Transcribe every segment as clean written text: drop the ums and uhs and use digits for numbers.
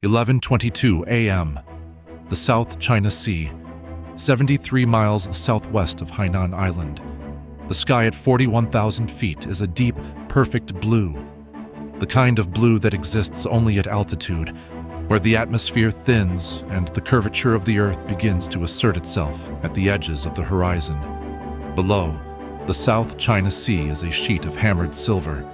11:22 a.m. The South China Sea, 73 miles southwest of Hainan Island. The sky at 41,000 feet is a deep, perfect blue. The kind of blue that exists only at altitude, where the atmosphere thins and the curvature of the Earth begins to assert itself at the edges of the horizon. Below, the South China Sea is a sheet of hammered silver,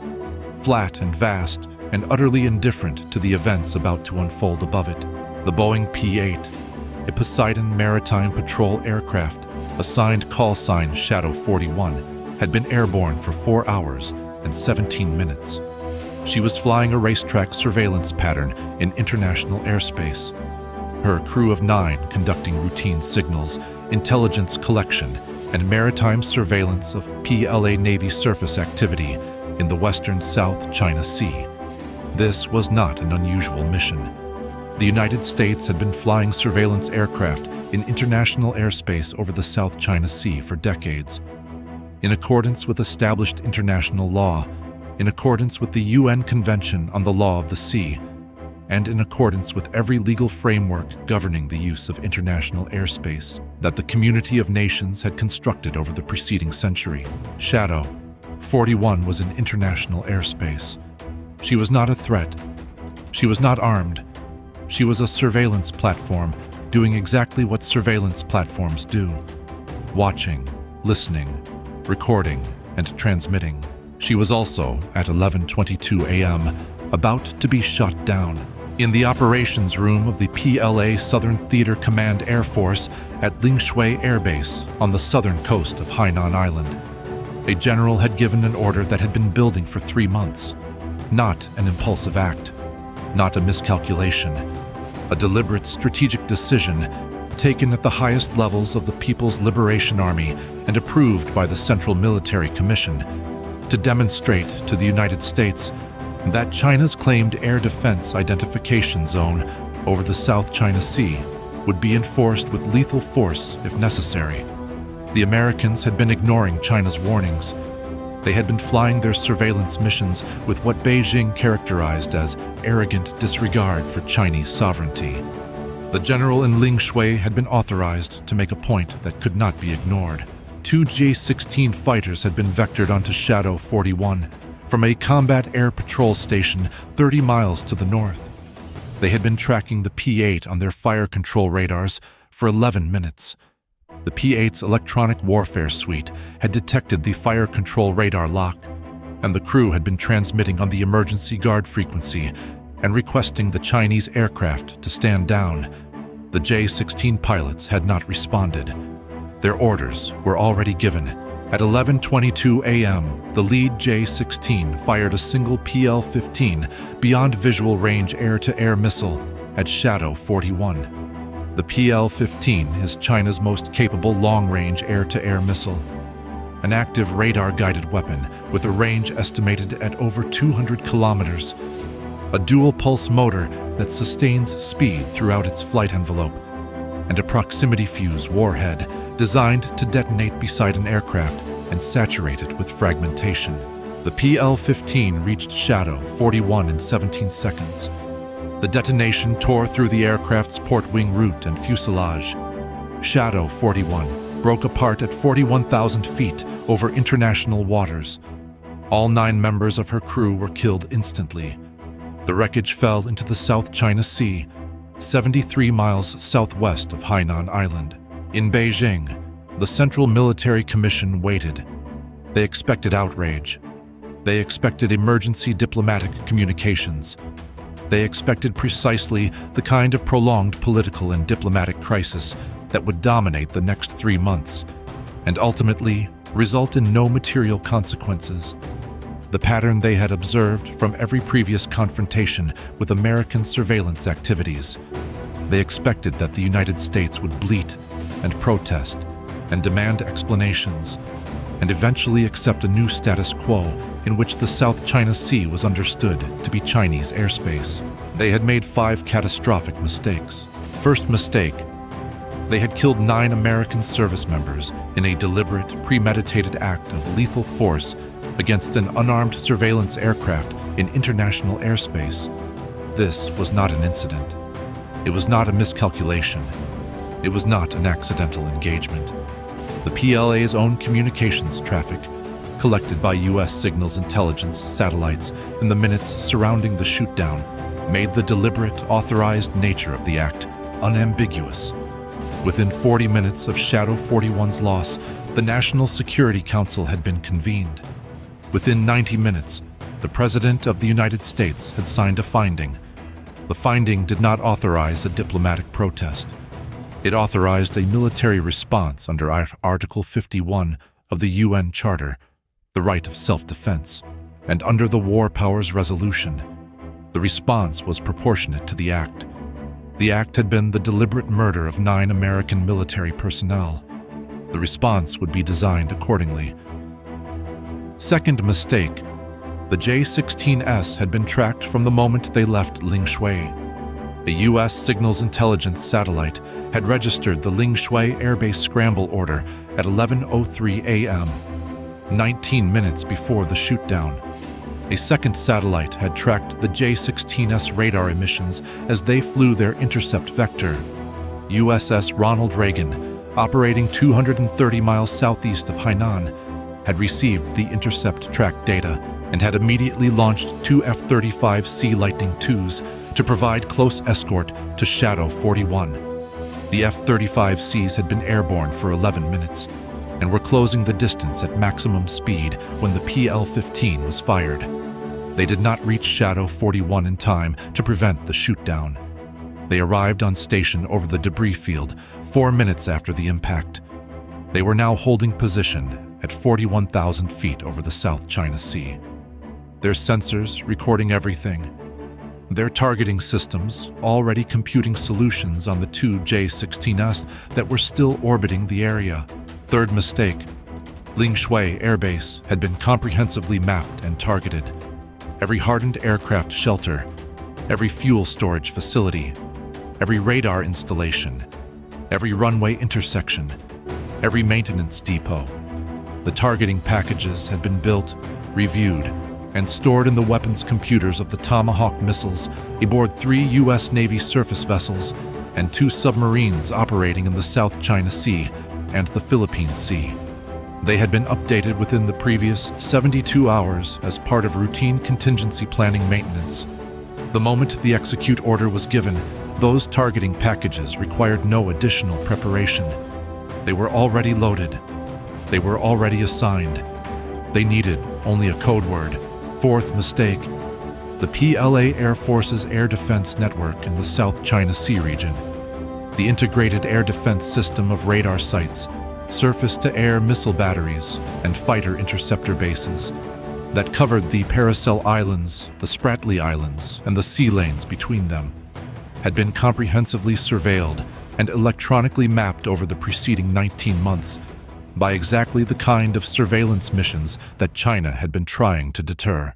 flat and vast, and utterly indifferent to the events about to unfold above it. The Boeing P-8, a Poseidon maritime patrol aircraft, assigned call sign Shadow 41, had been airborne for 4 hours and 17 minutes. She was flying a racetrack surveillance pattern in international airspace. Her crew of 9 conducting routine signals, intelligence collection, and maritime surveillance of PLA Navy surface activity in the western South China Sea. This was not an unusual mission. The United States had been flying surveillance aircraft in international airspace over the South China Sea for decades. In accordance with established international law, in accordance with the UN Convention on the Law of the Sea, and in accordance with every legal framework governing the use of international airspace that the community of nations had constructed over the preceding century, Shadow 41 was in international airspace. She was not a threat. She was not armed. She was a surveillance platform doing exactly what surveillance platforms do: watching, listening, recording, and transmitting. She was also, at 11:22 a.m., about to be shot down in the operations room of the PLA Southern Theater Command Air Force at Lingshui Air Base on the southern coast of Hainan Island. A general had given an order that had been building for 3 months. Not an impulsive act, not a miscalculation, a deliberate strategic decision taken at the highest levels of the People's Liberation Army and approved by the Central Military Commission to demonstrate to the United States that China's claimed air defense identification zone over the South China Sea would be enforced with lethal force if necessary. The Americans had been ignoring China's warnings. They had been flying their surveillance missions with what Beijing characterized as arrogant disregard for Chinese sovereignty. The general in Lingshui had been authorized to make a point that could not be ignored. 2 J-16 fighters had been vectored onto Shadow 41 from a combat air patrol station 30 miles to the north. They had been tracking the P-8 on their fire control radars for 11 minutes. The P-8's electronic warfare suite had detected the fire control radar lock, and the crew had been transmitting on the emergency guard frequency and requesting the Chinese aircraft to stand down. The J-16 pilots had not responded. Their orders were already given. At 11:22 a.m., the lead J-16 fired a single PL-15 beyond visual range air-to-air missile at Shadow 41. The PL-15 is China's most capable long-range air-to-air missile, an active radar-guided weapon with a range estimated at over 200 kilometers, a dual-pulse motor that sustains speed throughout its flight envelope, and a proximity fuse warhead designed to detonate beside an aircraft and saturate it with fragmentation. The PL-15 reached Shadow 41 in 17 seconds. The detonation tore through the aircraft's port wing root and fuselage. Shadow 41 broke apart at 41,000 feet over international waters. All 9 members of her crew were killed instantly. The wreckage fell into the South China Sea, 73 miles southwest of Hainan Island. In Beijing, the Central Military Commission waited. They expected outrage. They expected emergency diplomatic communications. They expected precisely the kind of prolonged political and diplomatic crisis that would dominate the next 3 months and ultimately result in no material consequences. The pattern they had observed from every previous confrontation with American surveillance activities. They expected that the United States would bleat and protest and demand explanations and eventually accept a new status quo in which the South China Sea was understood to be Chinese airspace. They had made 5 catastrophic mistakes. First mistake: they had killed 9 American service members in a deliberate, premeditated act of lethal force against an unarmed surveillance aircraft in international airspace. This was not an incident. It was not a miscalculation. It was not an accidental engagement. The PLA's own communications traffic, collected by US signals intelligence satellites in the minutes surrounding the shootdown, made the deliberate, authorized nature of the act unambiguous. Within 40 minutes of Shadow 41's loss, the National Security Council had been convened. Within 90 minutes, the President of the United States had signed a finding. The finding did not authorize a diplomatic protest. It authorized a military response under Article 51 of the UN Charter, the right of self-defense, and under the War Powers Resolution. The response was proportionate to the act. The act had been the deliberate murder of 9 American military personnel. The response would be designed accordingly. Second mistake. The J-16S had been tracked from the moment they left Lingshui. A US signals intelligence satellite had registered the Lingshui Air Base scramble order at 11:03 a.m., 19 minutes before the shootdown. A second satellite had tracked the J-16S radar emissions as they flew their intercept vector. USS Ronald Reagan, operating 230 miles southeast of Hainan, had received the intercept track data and had immediately launched 2 F-35C Lightning IIs to provide close escort to Shadow 41. The F-35Cs had been airborne for 11 minutes and were closing the distance at maximum speed when the PL-15 was fired. They did not reach Shadow 41 in time to prevent the shootdown. They arrived on station over the debris field 4 minutes after the impact. They were now holding position at 41,000 feet over the South China Sea. Their sensors recording everything. Their targeting systems already computing solutions on the 2 J-16S that were still orbiting the area. Third mistake. Lingshui Air Base had been comprehensively mapped and targeted. Every hardened aircraft shelter, every fuel storage facility, every radar installation, every runway intersection, every maintenance depot. The targeting packages had been built, reviewed, and stored in the weapons computers of the Tomahawk missiles aboard 3 US Navy surface vessels and 2 submarines operating in the South China Sea and the Philippine Sea. They had been updated within the previous 72 hours as part of routine contingency planning maintenance. The moment the execute order was given, those targeting packages required no additional preparation. They were already loaded. They were already assigned. They needed only a code word. Fourth mistake. The PLA Air Force's air defense network in the South China Sea region. The integrated air defense system of radar sites, surface-to-air missile batteries, and fighter interceptor bases that covered the Paracel Islands, the Spratly Islands, and the sea lanes between them, had been comprehensively surveilled and electronically mapped over the preceding 19 months by exactly the kind of surveillance missions that China had been trying to deter.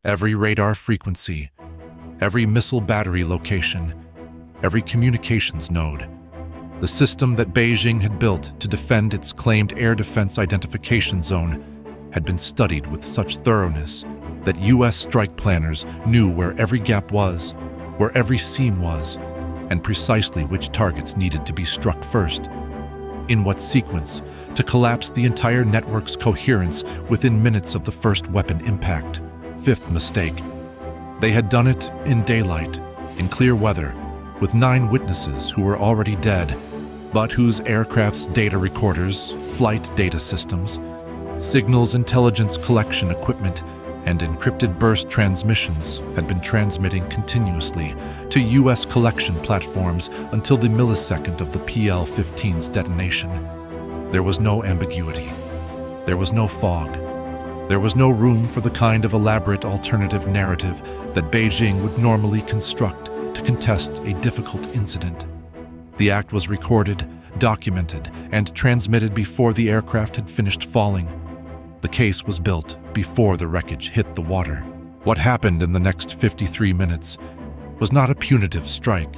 Every radar frequency, every missile battery location, every communications node. The system that Beijing had built to defend its claimed air defense identification zone had been studied with such thoroughness that US strike planners knew where every gap was, where every seam was, and precisely which targets needed to be struck first. In what sequence, to collapse the entire network's coherence within minutes of the first weapon impact. Fifth mistake. They had done it in daylight, in clear weather, with 9 witnesses who were already dead, but whose aircraft's data recorders, flight data systems, signals intelligence collection equipment, and encrypted burst transmissions had been transmitting continuously to US collection platforms until the millisecond of the PL-15's detonation. There was no ambiguity. There was no fog. There was no room for the kind of elaborate alternative narrative that Beijing would normally construct to contest a difficult incident. The act was recorded, documented, and transmitted before the aircraft had finished falling. The case was built before the wreckage hit the water. What happened in the next 53 minutes was not a punitive strike.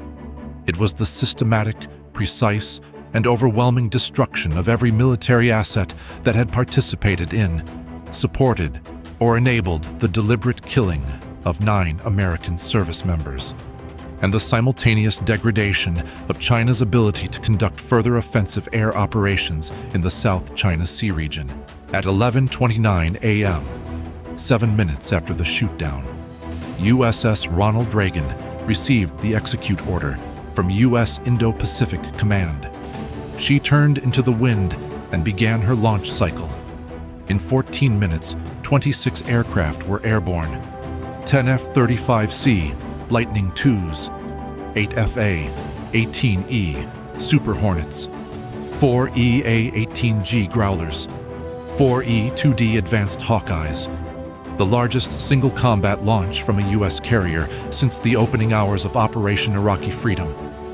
It was the systematic, precise, and overwhelming destruction of every military asset that had participated in, supported, or enabled the deliberate killing of 9 American service members, and the simultaneous degradation of China's ability to conduct further offensive air operations in the South China Sea region. At 11:29 a.m., 7 minutes after the shootdown, USS Ronald Reagan received the execute order from U.S. Indo-Pacific Command. She turned into the wind and began her launch cycle. In 14 minutes, 26 aircraft were airborne: 10 F-35C Lightning IIs, 8 F/A-18E Super Hornets, 4 EA-18G Growlers, 4 E-2D Advanced Hawkeyes, the largest single combat launch from a U.S. carrier since the opening hours of Operation Iraqi Freedom.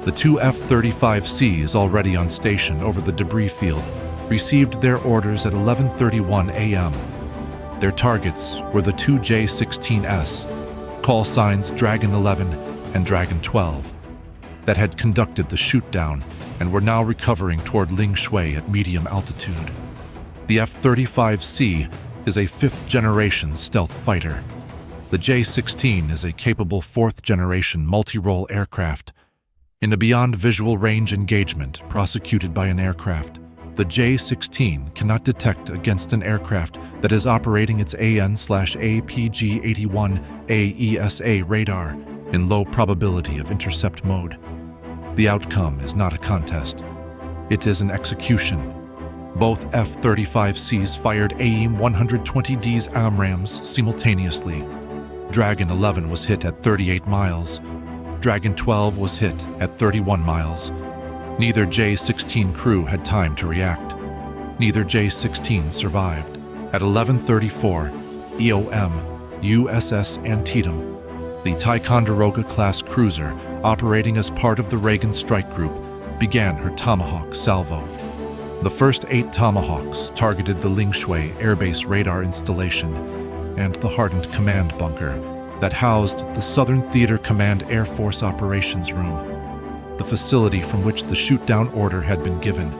The 2 F-35Cs already on station over the debris field received their orders at 11:31 a.m. Their targets were the 2 J-16s, call signs Dragon 11 and Dragon 12, that had conducted the shootdown and were now recovering toward Lingshui at medium altitude. The F-35C is a 5th-generation stealth fighter. The J-16 is a capable 4th-generation multi-role aircraft. In a beyond visual range engagement prosecuted by an aircraft, the J-16 cannot detect against an aircraft that is operating its AN/APG-81 AESA radar in low probability of intercept mode. The outcome is not a contest. It is an execution. Both F-35Cs fired AIM-120D's AMRAAMs simultaneously. Dragon 11 was hit at 38 miles. Dragon 12 was hit at 31 miles. Neither J-16 crew had time to react. Neither J-16 survived. At 11:34, EOM USS Antietam, the Ticonderoga-class cruiser operating as part of the Reagan Strike Group, began her Tomahawk salvo. The first 8 Tomahawks targeted the Lingshui Air Base radar installation and the hardened command bunker that housed the Southern Theater Command Air Force Operations Room, the facility from which the shoot-down order had been given.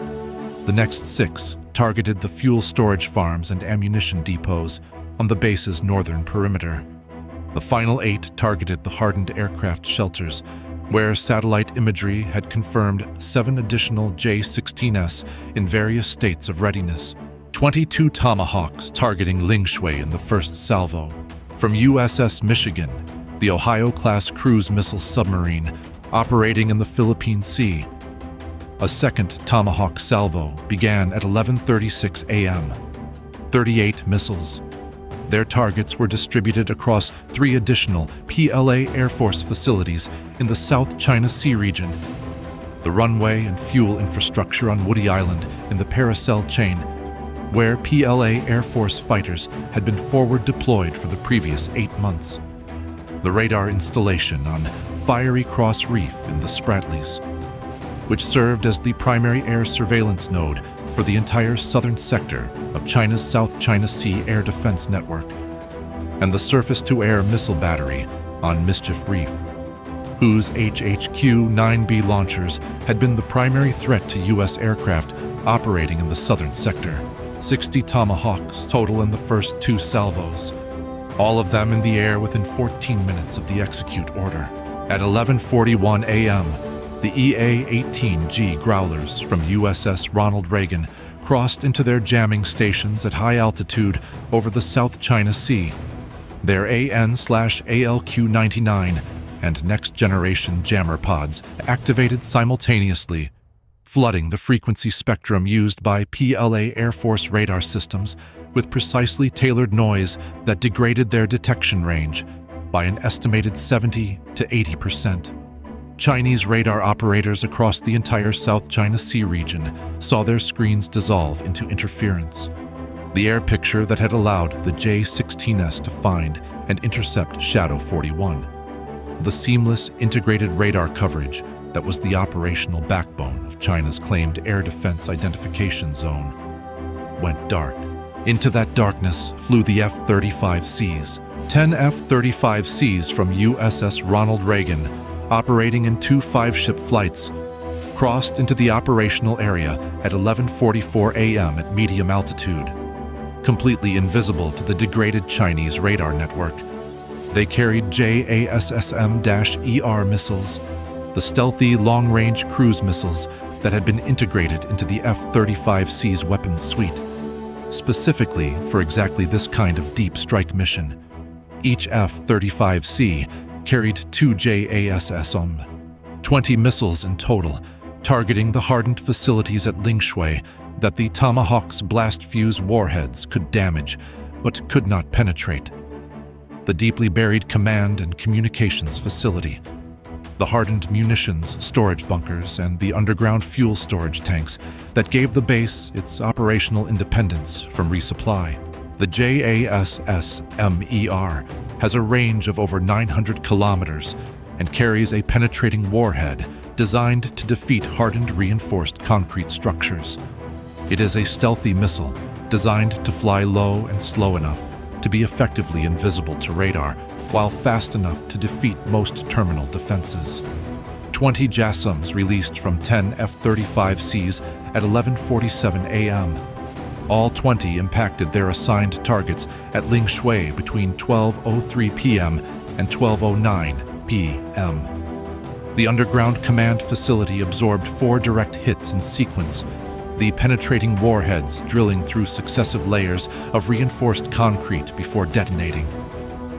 The next 6 targeted the fuel storage farms and ammunition depots on the base's northern perimeter. The final 8 targeted the hardened aircraft shelters, where satellite imagery had confirmed 7 additional J-16s in various states of readiness. 22 Tomahawks targeting Lingshui in the first salvo. From USS Michigan, the Ohio-class cruise missile submarine operating in the Philippine Sea, a second Tomahawk salvo began at 11:36 a.m. 38 missiles. Their targets were distributed across 3 additional PLA Air Force facilities in the South China Sea region. The runway and fuel infrastructure on Woody Island in the Paracel chain, where PLA Air Force fighters had been forward deployed for the previous 8 months. The radar installation on Fiery Cross Reef in the Spratlys, which served as the primary air surveillance node for the entire southern sector of China's South China Sea air defense network, and the surface-to-air missile battery on Mischief Reef, whose HHQ-9B launchers had been the primary threat to U.S. aircraft operating in the southern sector. 60 Tomahawks total in the first 2 salvos, all of them in the air within 14 minutes of the execute order. At 11:41 a.m., the EA-18G Growlers from USS Ronald Reagan crossed into their jamming stations at high altitude over the South China Sea. Their AN/ALQ-99 and next-generation jammer pods activated simultaneously, flooding the frequency spectrum used by PLA Air Force radar systems with precisely tailored noise that degraded their detection range by an estimated 70 to 80%. Chinese radar operators across the entire South China Sea region saw their screens dissolve into interference. The air picture that had allowed the J-16s to find and intercept Shadow 41, the seamless integrated radar coverage that was the operational backbone of China's claimed air defense identification zone, went dark. Into that darkness flew the F-35Cs. 10 F-35Cs from USS Ronald Reagan, operating in 2 5-ship flights, crossed into the operational area at 11:44 a.m. at medium altitude, completely invisible to the degraded Chinese radar network. They carried JASSM-ER missiles, the stealthy long-range cruise missiles that had been integrated into the F-35C's weapons suite, specifically for exactly this kind of deep strike mission. Each F-35C carried 2 JASSM, 20 missiles in total, targeting the hardened facilities at Lingshui that the Tomahawks' blast-fuse warheads could damage, but could not penetrate. The deeply buried command and communications facility, the hardened munitions storage bunkers, and the underground fuel storage tanks that gave the base its operational independence from resupply. The JASSM-ER has a range of over 900 kilometers and carries a penetrating warhead designed to defeat hardened reinforced concrete structures. It is a stealthy missile designed to fly low and slow enough to be effectively invisible to radar, while fast enough to defeat most terminal defenses. 20 JASSMs released from 10 F-35Cs at 11:47 a.m. All 20 impacted their assigned targets at Lingshui between 12:03 p.m. and 12:09 p.m. The underground command facility absorbed 4 direct hits in sequence, the penetrating warheads drilling through successive layers of reinforced concrete before detonating.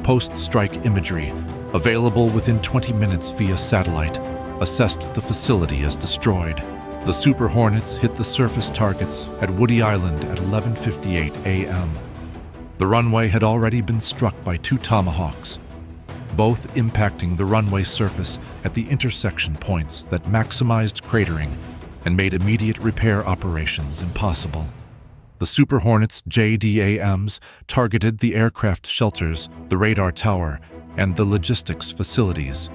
Post-strike imagery, available within 20 minutes via satellite, assessed the facility as destroyed. The Super Hornets hit the surface targets at Woody Island at 11:58 a.m. The runway had already been struck by 2 Tomahawks, both impacting the runway surface at the intersection points that maximized cratering and made immediate repair operations impossible. The Super Hornets' JDAMs targeted the aircraft shelters, the radar tower, and the logistics facilities.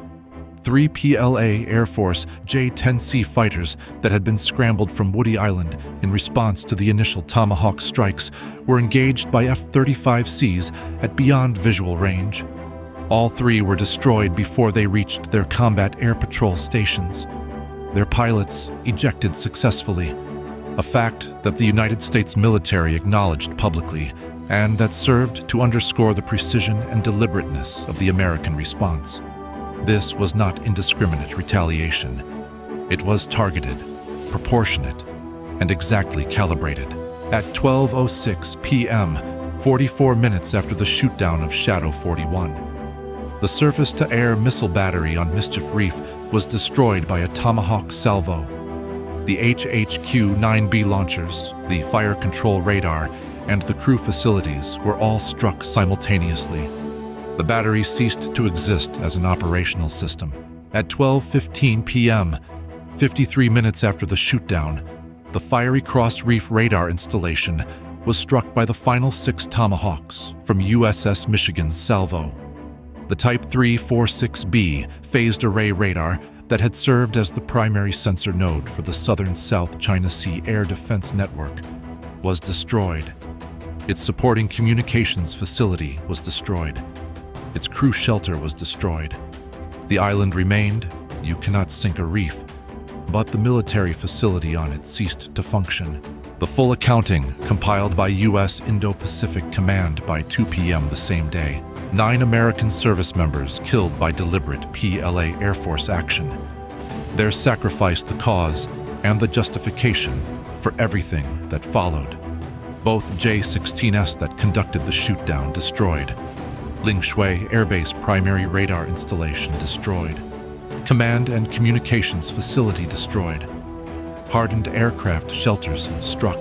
3 PLA Air Force J-10C fighters that had been scrambled from Woody Island in response to the initial Tomahawk strikes were engaged by F-35Cs at beyond visual range. All 3 were destroyed before they reached their combat air patrol stations. Their pilots ejected successfully, a fact that the United States military acknowledged publicly and that served to underscore the precision and deliberateness of the American response. This was not indiscriminate retaliation. It was targeted, proportionate, and exactly calibrated. At 12:06 p.m., 44 minutes after the shootdown of Shadow 41, the surface-to-air missile battery on Mischief Reef was destroyed by a Tomahawk salvo. The HHQ-9B launchers, the fire control radar, and the crew facilities were all struck simultaneously. The battery ceased to exist as an operational system. At 12:15 p.m., 53 minutes after the shootdown, the Fiery Cross Reef radar installation was struck by the final 6 Tomahawks from USS Michigan's salvo. The Type 346B phased array radar that had served as the primary sensor node for the southern South China Sea Air Defense Network was destroyed. Its supporting communications facility was destroyed. Its crew shelter was destroyed. The island remained, you cannot sink a reef, but the military facility on it ceased to function. The full accounting, compiled by U.S. Indo-Pacific Command by 2 p.m. the same day. 9 American service members killed by deliberate PLA Air Force action. Their sacrifice the cause and the justification for everything that followed. Both J-16s that conducted the shootdown destroyed. Lingshui Air Base primary radar installation destroyed. Command and communications facility destroyed. Hardened aircraft shelters struck.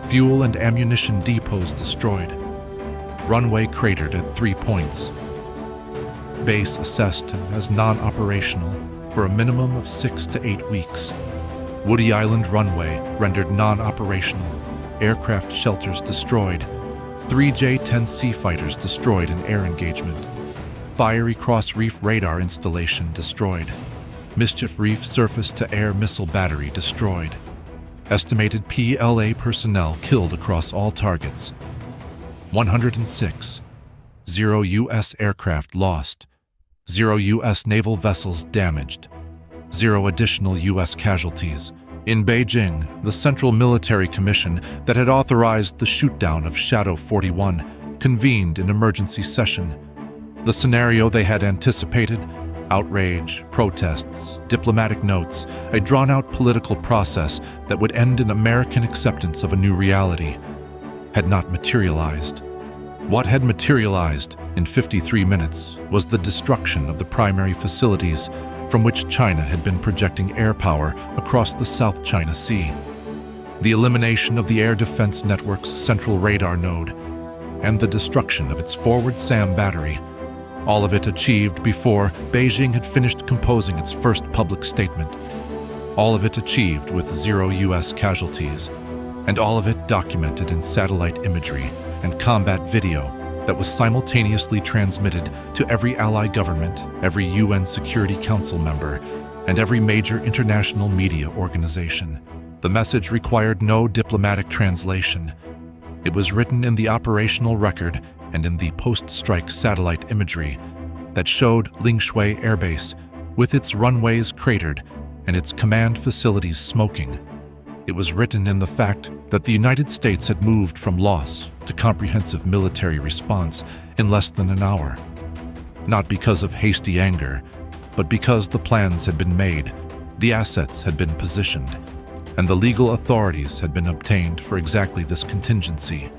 Fuel and ammunition depots destroyed. Runway cratered at 3 points. Base assessed as non-operational for a minimum of 6 to 8 weeks. Woody Island runway rendered non-operational. Aircraft shelters destroyed. 3 J-10C fighters destroyed in air engagement. Fiery Cross Reef radar installation destroyed. Mischief Reef surface-to-air missile battery destroyed. Estimated PLA personnel killed across all targets. 106. 0 U.S. aircraft lost. 0 U.S. naval vessels damaged. 0 additional U.S. casualties. In Beijing, the Central Military Commission that had authorized the shootdown of Shadow 41 convened an emergency session. The scenario they had anticipated, outrage, protests, diplomatic notes, a drawn-out political process that would end in American acceptance of a new reality, had not materialized. What had materialized in 53 minutes was the destruction of the primary facilities from which China had been projecting air power across the South China Sea, the elimination of the air defense network's central radar node, and the destruction of its forward SAM battery, all of it achieved before Beijing had finished composing its first public statement, all of it achieved with 0 U.S. casualties, and all of it documented in satellite imagery and combat video that was simultaneously transmitted to every ally government, every UN Security Council member, and every major international media organization. The message required no diplomatic translation. It was written in the operational record and in the post-strike satellite imagery that showed Lingshui Air Base with its runways cratered and its command facilities smoking. It was written in the fact that the United States had moved from loss to comprehensive military response in less than an hour. Not because of hasty anger, but because the plans had been made, the assets had been positioned, and the legal authorities had been obtained for exactly this contingency.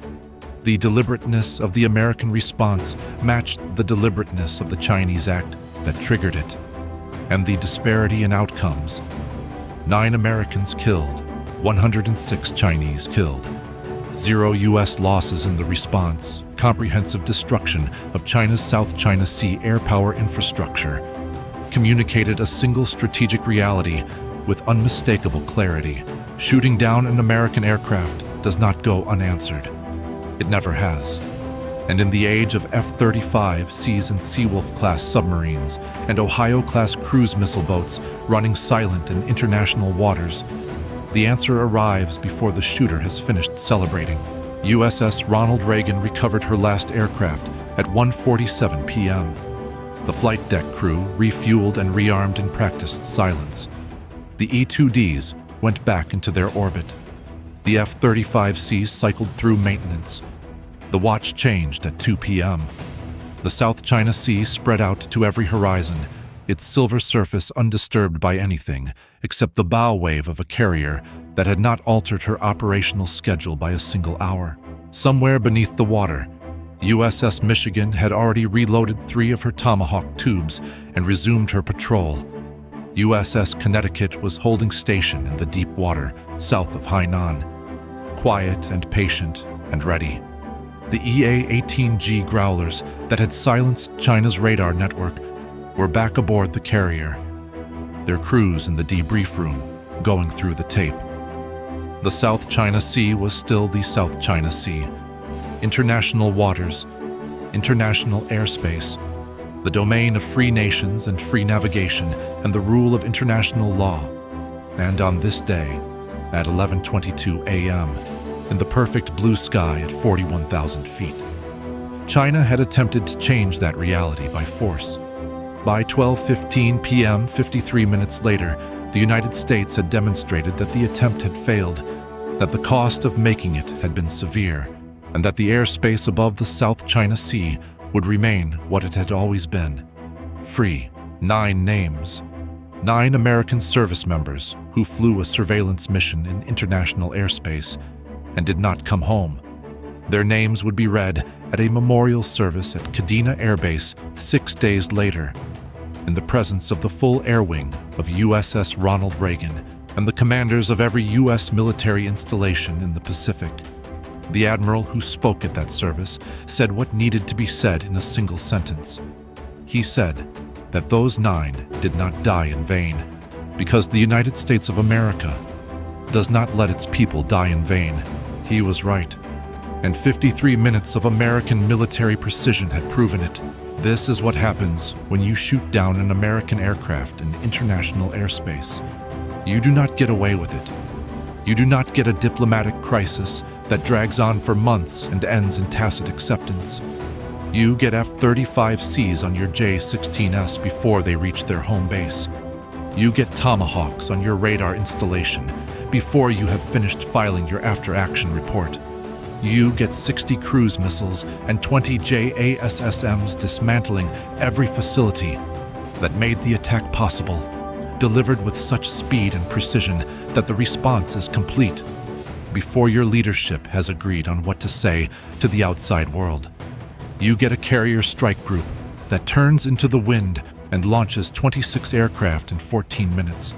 The deliberateness of the American response matched the deliberateness of the Chinese act that triggered it, and the disparity in outcomes. 9 Americans killed, 106 Chinese killed, 0 U.S. losses in the response, comprehensive destruction of China's South China Sea air power infrastructure, communicated a single strategic reality with unmistakable clarity. Shooting down an American aircraft does not go unanswered. It never has. And in the age of F-35Cs and Seawolf-class submarines and Ohio-class cruise missile boats running silent in international waters, the answer arrives before the shooter has finished celebrating. USS Ronald Reagan recovered her last aircraft at 1:47 p.m. The flight deck crew refueled and rearmed in practiced silence. The E-2Ds went back into their orbit. The F-35Cs cycled through maintenance. The watch changed at 2 p.m. The South China Sea spread out to every horizon, its silver surface undisturbed by anything except the bow wave of a carrier that had not altered her operational schedule by a single hour. Somewhere beneath the water, USS Michigan had already reloaded 3 of her Tomahawk tubes and resumed her patrol. USS Connecticut was holding station in the deep water south of Hainan, quiet and patient and ready. The EA-18G Growlers that had silenced China's radar network were back aboard the carrier, their crews in the debrief room, going through the tape. The South China Sea was still the South China Sea. International waters, international airspace, the domain of free nations and free navigation and the rule of international law. And on this day, at 11:22 a.m., in the perfect blue sky at 41,000 feet, China had attempted to change that reality by force. By 12:15 p.m., 53 minutes later, the United States had demonstrated that the attempt had failed, that the cost of making it had been severe, and that the airspace above the South China Sea would remain what it had always been, free. 9 names. 9 American service members who flew a surveillance mission in international airspace and did not come home. Their names would be read at a memorial service at Kadena Air Base 6 days later, in the presence of the full air wing of USS Ronald Reagan and the commanders of every U.S. military installation in the Pacific. The admiral who spoke at that service said what needed to be said in a single sentence. He said that those 9 did not die in vain, because the United States of America does not let its people die in vain. He was right, and 53 minutes of American military precision had proven it. This is what happens when you shoot down an American aircraft in international airspace. You do not get away with it. You do not get a diplomatic crisis that drags on for months and ends in tacit acceptance. You get F-35Cs on your J-16s before they reach their home base. You get Tomahawks on your radar installation before you have finished filing your after-action report. You get 60 cruise missiles and 20 JASSMs dismantling every facility that made the attack possible, delivered with such speed and precision that the response is complete before your leadership has agreed on what to say to the outside world. You get a carrier strike group that turns into the wind and launches 26 aircraft in 14 minutes.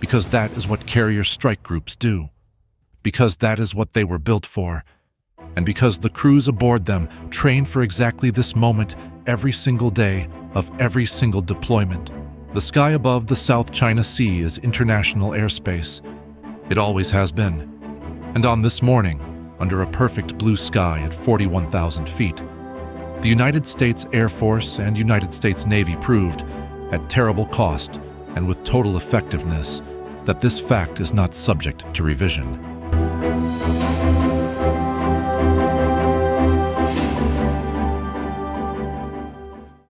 Because that is what carrier strike groups do. Because that is what they were built for. And because the crews aboard them train for exactly this moment every single day of every single deployment. The sky above the South China Sea is international airspace. It always has been. And on this morning, under a perfect blue sky at 41,000 feet, the United States Air Force and United States Navy proved, at terrible cost and with total effectiveness, that this fact is not subject to revision.